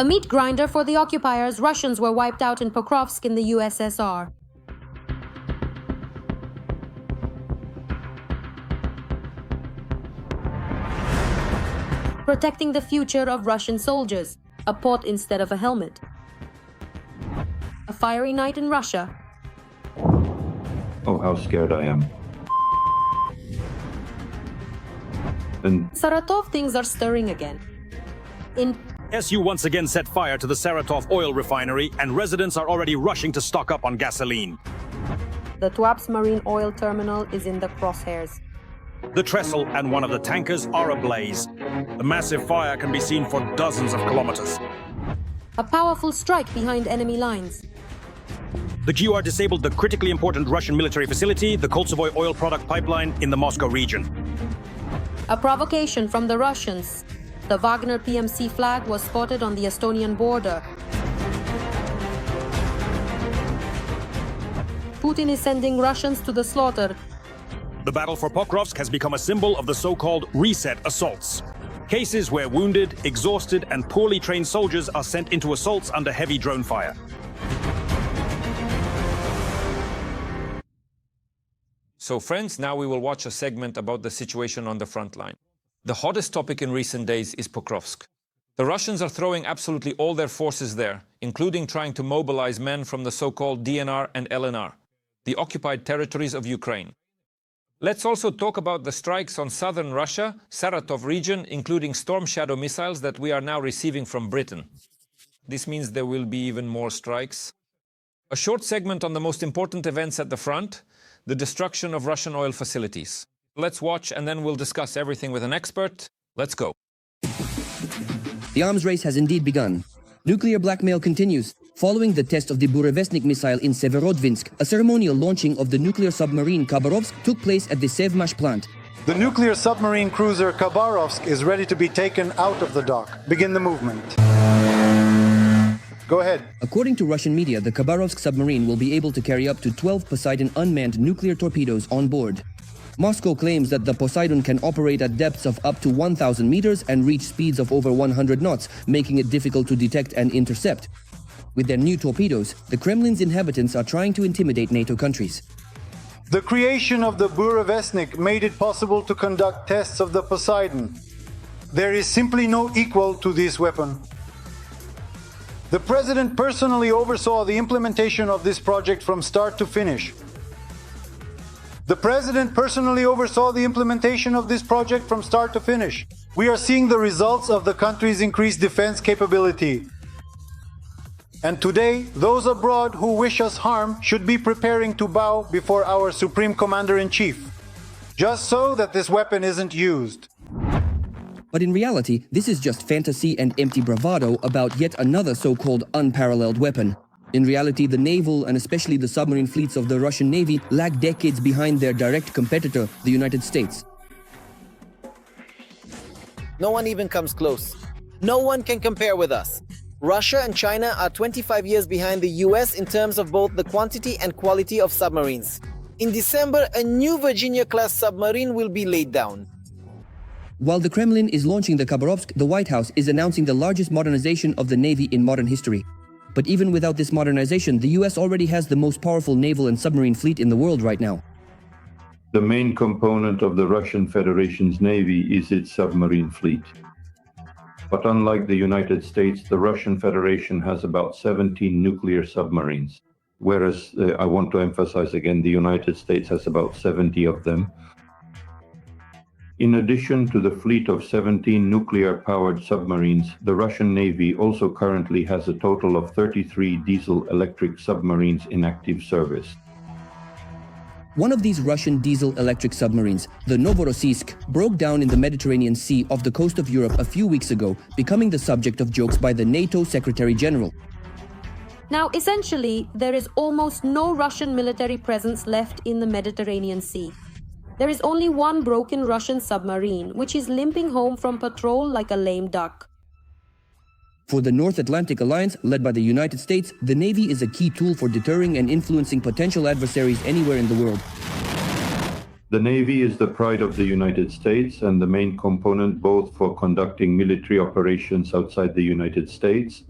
A meat grinder for the occupiers, Russians were wiped out in Pokrovsk in the USSR. Protecting the future of Russian soldiers, a pot instead of a helmet. A fiery night in Russia. Oh, how scared I am. And Saratov, things are stirring again. In SU once again set fire to the Saratov oil refinery, and residents are already rushing to stock up on gasoline. the Tuapse marine oil terminal is in the crosshairs. The trestle and one of the tankers are ablaze. The massive fire can be seen for dozens of kilometers. A powerful strike behind enemy lines. The GUR disabled the critically important Russian military facility, the Koltsovoy oil product pipeline in the Moscow region. A provocation from the Russians. The Wagner PMC flag was spotted on the Estonian border. Putin is sending Russians to the slaughter. The battle for Pokrovsk has become a symbol of the so-called reset assaults. Cases where wounded, exhausted, and poorly trained soldiers are sent into assaults under heavy drone fire. So friends, now we will watch a segment about the situation on the front line. The hottest topic in recent days is Pokrovsk. The Russians are throwing absolutely all their forces there, including trying to mobilize men from the so-called DNR and LNR, the occupied territories of Ukraine. Let's also talk about the strikes on southern Russia, Saratov region, including Storm Shadow missiles that we are now receiving from Britain. This means there will be even more strikes. A short segment on the most important events at the front, the destruction of Russian oil facilities. Let's watch and then we'll discuss everything with an expert. Let's go. The arms race has indeed begun. Nuclear blackmail continues. Following the test of the Burevestnik missile in Severodvinsk, a ceremonial launching of the nuclear submarine Khabarovsk took place at the Sevmash plant. The nuclear submarine cruiser Khabarovsk is ready to be taken out of the dock. Begin the movement. Go ahead. According to Russian media, the Khabarovsk submarine will be able to carry up to 12 Poseidon unmanned nuclear torpedoes on board. Moscow claims that the Poseidon can operate at depths of up to 1,000 meters and reach speeds of over 100 knots, making it difficult to detect and intercept. With their new torpedoes, the Kremlin's inhabitants are trying to intimidate NATO countries. The creation of the Burevestnik made it possible to conduct tests of the Poseidon. There is simply no equal to this weapon. The President personally oversaw the implementation of this project from start to finish. The President personally oversaw the implementation of this project from start to finish. We are seeing the results of the country's increased defense capability. And today, those abroad who wish us harm should be preparing to bow before our Supreme Commander-in-Chief, just so that this weapon isn't used. But in reality, this is just fantasy and empty bravado about yet another so-called unparalleled weapon. In reality, the naval and especially the submarine fleets of the Russian Navy lag decades behind their direct competitor, the United States. No one even comes close. No one can compare with us. Russia and China are 25 years behind the US in terms of both the quantity and quality of submarines. In December, a new Virginia-class submarine will be laid down. While the Kremlin is launching the Khabarovsk, the White House is announcing the largest modernization of the Navy in modern history. But even without this modernization, the US already has the most powerful naval and submarine fleet in the world right now. the main component of the Russian Federation's Navy is its submarine fleet. But unlike the United States, the Russian Federation has about 17 nuclear submarines, whereas I want to emphasize again, the United States has about 70 of them. In addition to the fleet of 17 nuclear-powered submarines, the Russian Navy also currently has a total of 33 diesel-electric submarines in active service. One of these Russian diesel-electric submarines, the Novorossiysk, broke down in the Mediterranean Sea off the coast of Europe a few weeks ago, becoming the subject of jokes by the NATO Secretary General. Now, essentially, there is almost no Russian military presence left in the Mediterranean Sea. There is only one broken Russian submarine, which is limping home from patrol like a lame duck. For the North Atlantic Alliance, led by the United States, the Navy is a key tool for deterring and influencing potential adversaries anywhere in the world. The Navy is the pride of the United States and the main component both for conducting military operations outside the United States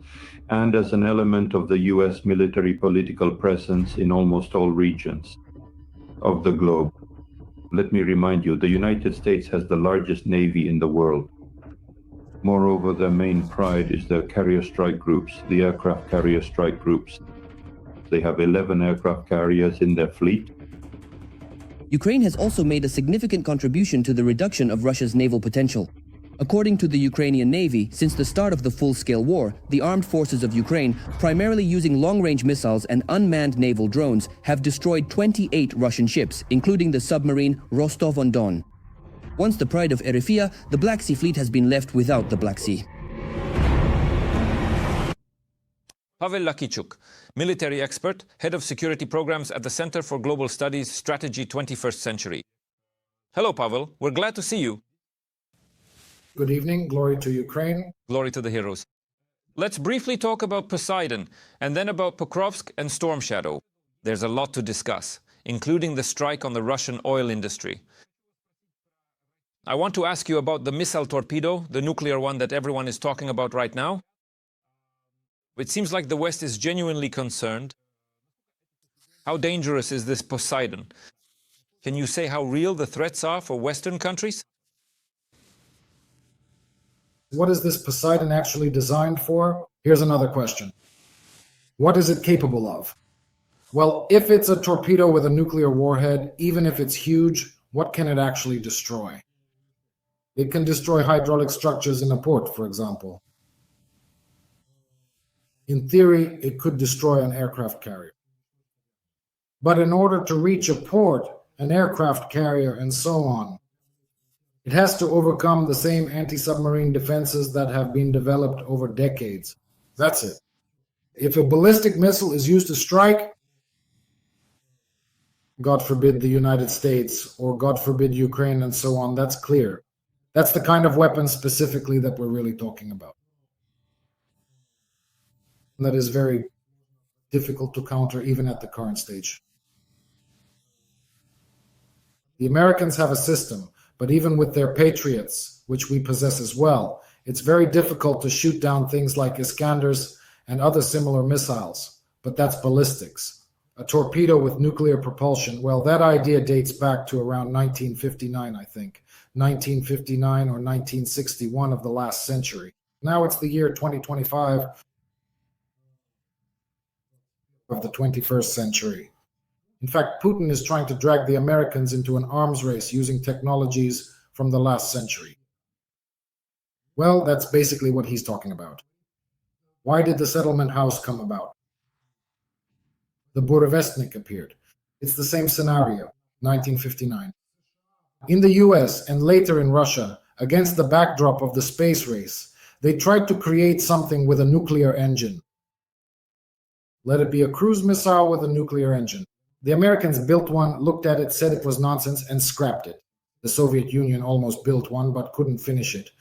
and as an element of the US military political presence in almost all regions of the globe. Let me remind you, the United States has the largest Navy in the world. Moreover, their main pride is their carrier strike groups, the aircraft carrier strike groups. They have 11 aircraft carriers in their fleet. Ukraine has also made a significant contribution to the reduction of Russia's naval potential. According to the Ukrainian Navy, since the start of the full-scale war, the armed forces of Ukraine, primarily using long-range missiles and unmanned naval drones, have destroyed 28 Russian ships, including the submarine Rostov-on-Don. Once the pride of Erythea, the Black Sea Fleet has been left without the Black Sea. Pavel Lakichuk, military expert, head of security programs at the Center for Global Studies Strategy 21st Century. Hello, Pavel. We're glad to see you. Good evening. Glory to Ukraine. Glory to the heroes. Let's briefly talk about Poseidon and then about Pokrovsk and Storm Shadow. There's a lot to discuss, including the strike on the Russian oil industry. I want to ask you about the missile torpedo, the nuclear one that everyone is talking about right now. It seems like the West is genuinely concerned. How dangerous is this Poseidon? Can you say how real the threats are for Western countries? What is this Poseidon actually designed for? Here's another question. What is it capable of? Well, if it's a torpedo with a nuclear warhead, even if it's huge, what can it actually destroy? It can destroy hydraulic structures in a port, for example. In theory, it could destroy an aircraft carrier. But in order to reach a port, an aircraft carrier, and so on, it has to overcome the same anti-submarine defenses that have been developed over decades. That's it. If a ballistic missile is used to strike, God forbid the United States, or God forbid Ukraine, and so on, that's clear. That's the kind of weapon specifically that we're really talking about. That is very difficult to counter even at the current stage. The Americans have a system, but even with their Patriots, which we possess as well, it's very difficult to shoot down things like Iskanders and other similar missiles, but that's ballistics. A torpedo with nuclear propulsion, well, that idea dates back to around 1959, I think. 1959 or 1961 of the last century. Now it's the year 2025 of the 21st century. In fact, Putin is trying to drag the Americans into an arms race using technologies from the last century. Well, that's basically what he's talking about. Why did the settlement house come about? The Burevestnik appeared. It's the same scenario, 1959. In the US and later in Russia, against the backdrop of the space race, they tried to create something with a nuclear engine. Let it be a cruise missile with a nuclear engine. The Americans built one, looked at it, said it was nonsense, and scrapped it. The Soviet Union almost built one, but couldn't finish it.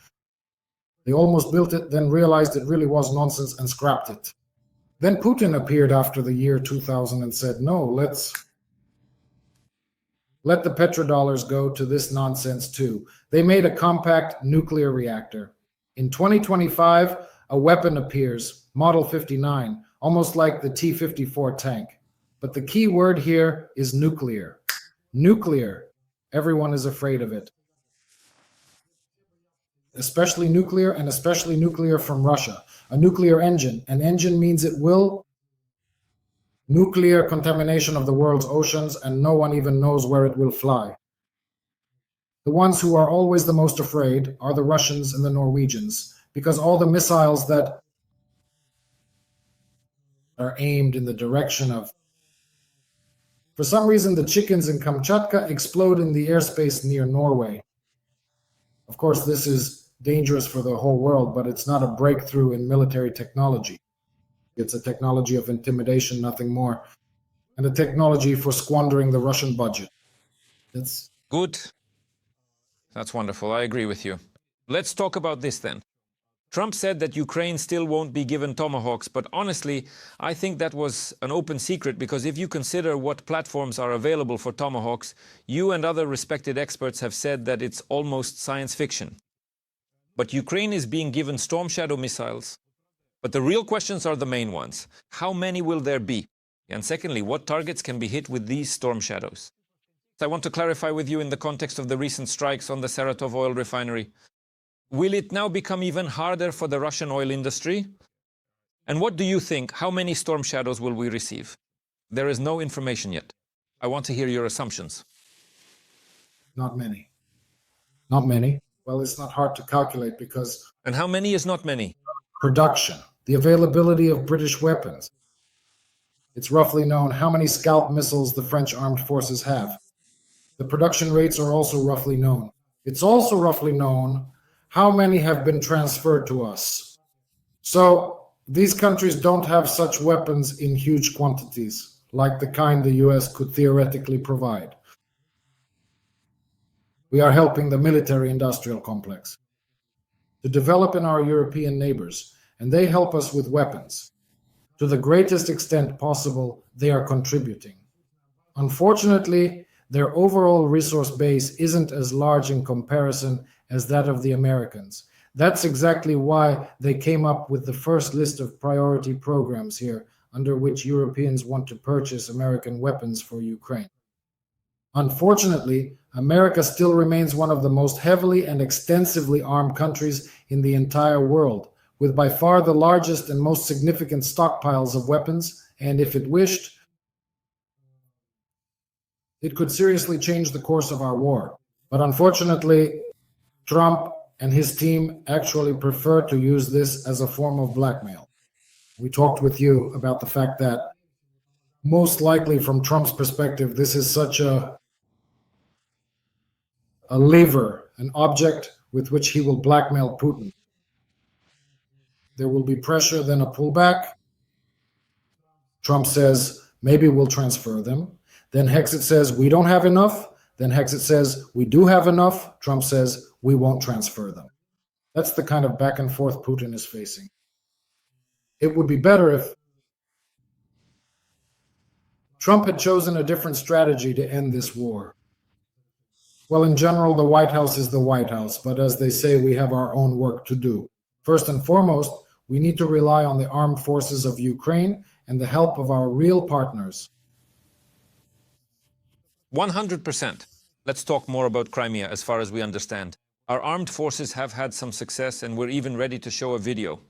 They almost built it, then realized it really was nonsense and scrapped it. Then Putin appeared after the year 2000 and said, no, let's let the petrodollars go to this nonsense too. They made a compact nuclear reactor. In 2025, a weapon appears, Model 59, almost like the T-54 tank. But the key word here is nuclear. Nuclear. Everyone is afraid of it. Especially nuclear, and especially nuclear from Russia. A nuclear engine. An engine means it will nuclear contamination of the world's oceans, and no one even knows where it will fly. The ones who are always the most afraid are the Russians and the Norwegians, because all the missiles that are aimed in the direction of... For some reason, the chickens in Kamchatka explode in the airspace near Norway. Of course, this is dangerous for the whole world, but it's not a breakthrough in military technology. It's a technology of intimidation, nothing more, and a technology for squandering the Russian budget. It's good. That's wonderful. I agree with you. Let's talk about this then. Trump said that Ukraine still won't be given Tomahawks, but honestly, I think that was an open secret because if you consider what platforms are available for Tomahawks, you and other respected experts have said that it's almost science fiction. But Ukraine is being given Storm Shadow missiles. But the real questions are the main ones. How many will there be? And secondly, what targets can be hit with these Storm Shadows? So I want to clarify with you in the context of the recent strikes on the Saratov oil refinery. Will it now become even harder for the Russian oil industry? And what do you think? How many Storm Shadows will we receive? There is no information yet. I want to hear your assumptions. Not many. Not many. Well, it's not hard to calculate because... And how many is not many? Production. The availability of British weapons. It's roughly known how many Scalp missiles the French armed forces have. The production rates are also roughly known. It's also roughly known how many have been transferred to us. So these countries don't have such weapons in huge quantities, like the kind the US could theoretically provide. We are helping the military-industrial complex to develop in our European neighbors, and they help us with weapons. To the greatest extent possible, they are contributing. Unfortunately, their overall resource base isn't as large in comparison as that of the Americans. That's exactly why they came up with the first list of priority programs here, under which Europeans want to purchase American weapons for Ukraine. Unfortunately, America still remains one of the most heavily and extensively armed countries in the entire world, with by far the largest and most significant stockpiles of weapons, and if it wished, it could seriously change the course of our war. But unfortunately, Trump and his team actually prefer to use this as a form of blackmail. We talked with you about the fact that most likely from Trump's perspective, this is such a lever, an object with which he will blackmail Putin. There will be pressure, then a pullback. Trump says, maybe we'll transfer them. Then Hexit says, we don't have enough. Then Hexit says, we do have enough. Trump says, we won't transfer them. That's the kind of back and forth Putin is facing. It would be better if Trump had chosen a different strategy to end this war. Well, in general, the White House is the White House, but as they say, we have our own work to do. First and foremost, we need to rely on the armed forces of Ukraine and the help of our real partners. 100%. Let's talk more about Crimea as far as we understand. Our armed forces have had some success and we're even ready to show a video.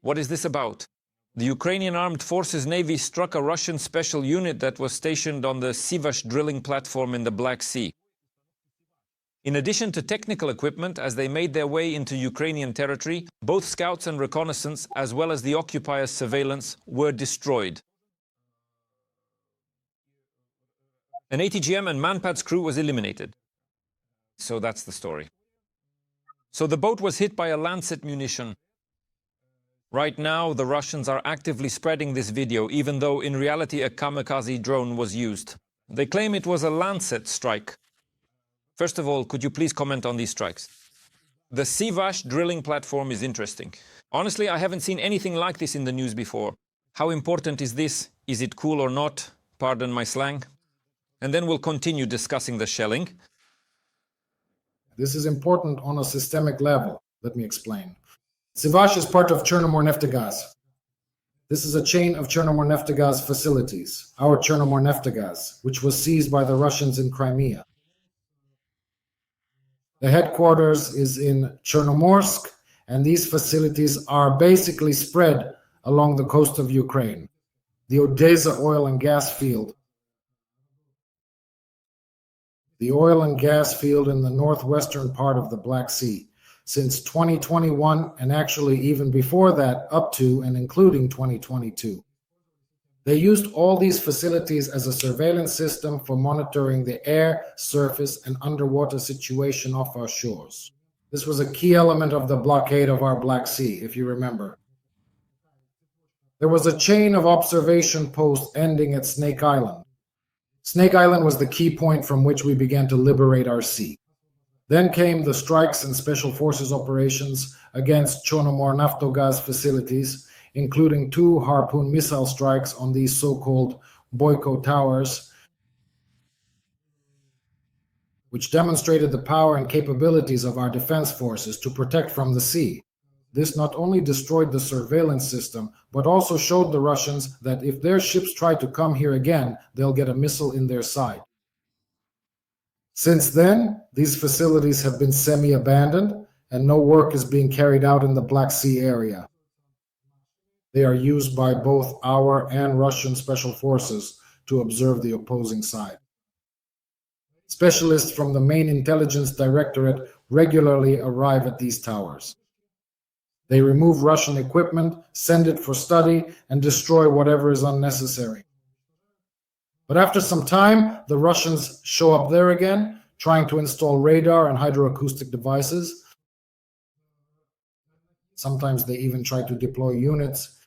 What is this about? The Ukrainian Armed Forces Navy struck a Russian special unit that was stationed on the Sivash drilling platform in the Black Sea. In addition to technical equipment, as they made their way into Ukrainian territory, both scouts and reconnaissance, as well as the occupiers' surveillance, were destroyed. An ATGM and Manpad's crew was eliminated. So that's the story. So the boat was hit by a Lancet munition. Right now, the Russians are actively spreading this video, even though in reality a kamikaze drone was used. They claim it was a Lancet strike. First of all, could you please comment on these strikes? The Sivash drilling platform is interesting. Honestly, I haven't seen anything like this in the news before. How important is this? Is it cool or not? Pardon my slang. And then we'll continue discussing the shelling. This is important on a systemic level. Let me explain. Sivash is part of Chernomorneftegaz. This is a chain of Chernomorneftegaz facilities, our Chernomorneftegaz, which was seized by the Russians in Crimea. The headquarters is in Chernomorsk, and these facilities are basically spread along the coast of Ukraine. The Odessa oil and gas field. The oil and gas field in the northwestern part of the Black Sea. Since 2021, and actually even before that, up to and including 2022. They used all these facilities as a surveillance system for monitoring the air, surface, and underwater situation off our shores. This was a key element of the blockade of our Black Sea, if you remember. There was a chain of observation posts ending at Snake Island. Snake Island was the key point from which we began to liberate our sea. Then came the strikes and special forces operations against Chornomornaftogaz facilities, including 2 Harpoon missile strikes on these so-called Boyko towers, which demonstrated the power and capabilities of our defense forces to protect from the sea. This not only destroyed the surveillance system, but also showed the Russians that if their ships try to come here again, they'll get a missile in their side. Since then, these facilities have been semi-abandoned, and no work is being carried out in the Black Sea area. They are used by both our and Russian special forces to observe the opposing side. Specialists from the main intelligence directorate regularly arrive at these towers. They remove Russian equipment, send it for study, and destroy whatever is unnecessary. But after some time, the Russians show up there again, trying to install radar and hydroacoustic devices. Sometimes they even try to deploy units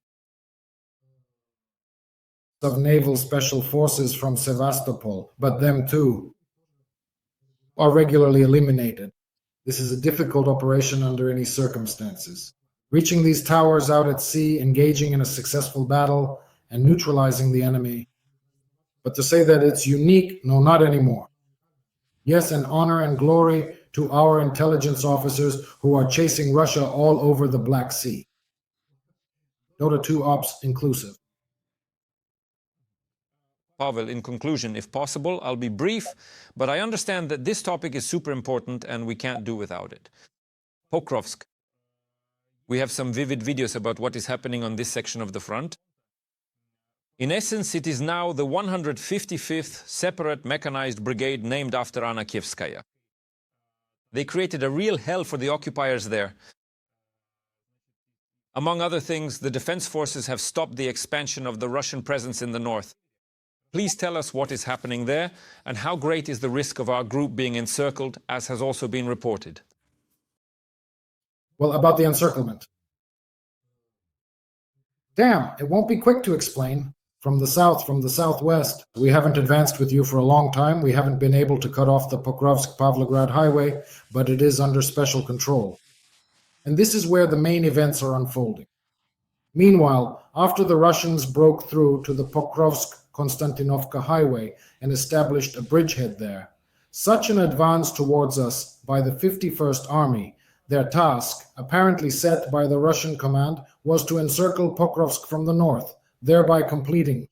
of naval special forces from Sevastopol, but them too are regularly eliminated. This is a difficult operation under any circumstances. Reaching these towers out at sea, engaging in a successful battle, and neutralizing the enemy. But to say that it's unique, no, not anymore. Yes, and honor and glory to our intelligence officers who are chasing Russia all over the Black Sea. Dota Tuapse inclusive. Pavel, in conclusion, if possible, I'll be brief, but I understand that this topic is super important and we can't do without it. Pokrovsk. We have some vivid videos about what is happening on this section of the front. In essence, it is now the 155th separate mechanized brigade named after Anna Kievskaya. They created a real hell for the occupiers there. Among other things, the defense forces have stopped the expansion of the Russian presence in the north. Please tell us what is happening there and how great is the risk of our group being encircled, as has also been reported. Well, about the encirclement. Damn, it won't be quick to explain. From the south, from the southwest, we haven't advanced with you for a long time. We haven't been able to cut off the Pokrovsk-Pavlograd highway, but it is under special control. And this is where the main events are unfolding. Meanwhile, after the Russians broke through to the Pokrovsk-Konstantinovka highway and established a bridgehead there, such an advance towards us by the 51st Army, their task, apparently set by the Russian command, was to encircle Pokrovsk from the north, thereby completing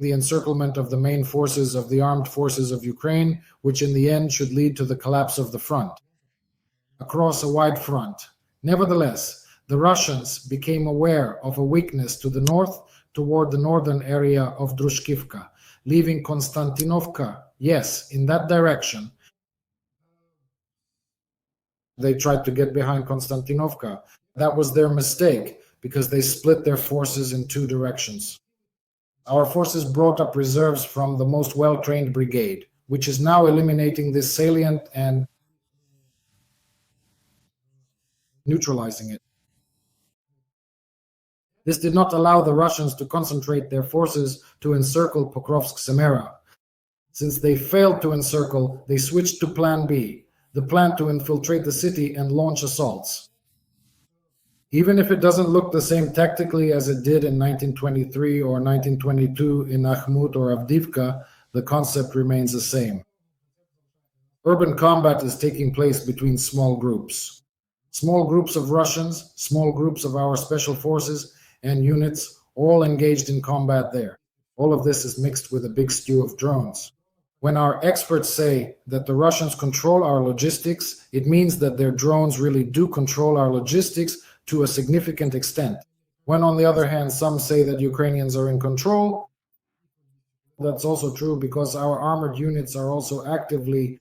the encirclement of the main forces of the armed forces of Ukraine, which in the end should lead to the collapse of the front, across a wide front. Nevertheless, the Russians became aware of a weakness to the north toward the northern area of Drushkivka, leaving Konstantinovka, yes, in that direction. They tried to get behind Konstantinovka. That was their mistake, because they split their forces in 2 directions. Our forces brought up reserves from the most well-trained brigade, which is now eliminating this salient and neutralizing it. This did not allow the Russians to concentrate their forces to encircle Pokrovsk-Samara. Since they failed to encircle, they switched to Plan B, the plan to infiltrate the city and launch assaults. Even if it doesn't look the same tactically as it did in 1923 or 1922 in Akhmut or Avdiivka, the concept remains the same. Urban combat is taking place between small groups. Small groups of Russians, small groups of our special forces and units, all engaged in combat there. All of this is mixed with a big stew of drones. When our experts say that the Russians control our logistics, it means that their drones really do control our logistics to a significant extent. When, on the other hand, some say that Ukrainians are in control, that's also true because our armored units are also actively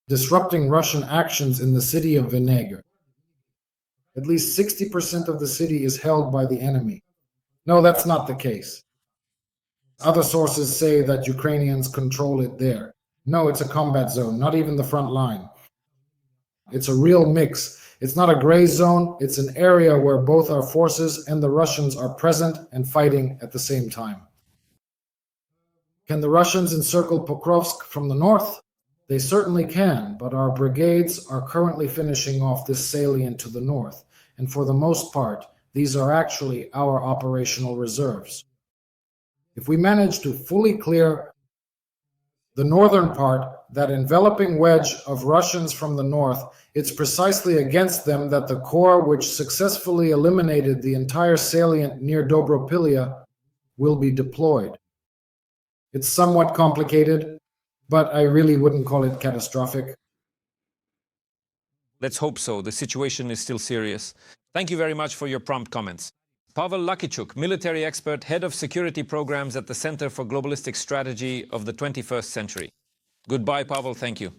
disrupting Russian actions in the city of Veneger. At least 60% of the city is held by the enemy. No, that's not the case. Other sources say that Ukrainians control it there. No, it's a combat zone, not even the front line. It's a real mix. It's not a gray zone. It's an area where both our forces and the Russians are present and fighting at the same time. Can the Russians encircle Pokrovsk from the north? They certainly can, but our brigades are currently finishing off this salient to the north, and for the most part, these are actually our operational reserves. If we manage to fully clear the northern part, that enveloping wedge of Russians from the north, it's precisely against them that the corps which successfully eliminated the entire salient near Dobropilia will be deployed. It's somewhat complicated, but I really wouldn't call it catastrophic. Let's hope so. The situation is still serious. Thank you very much for your prompt comments. Pavel Lakichuk, military expert, head of security programs at the Center for Globalistic Strategy of the 21st Century. Goodbye, Pavel. Thank you.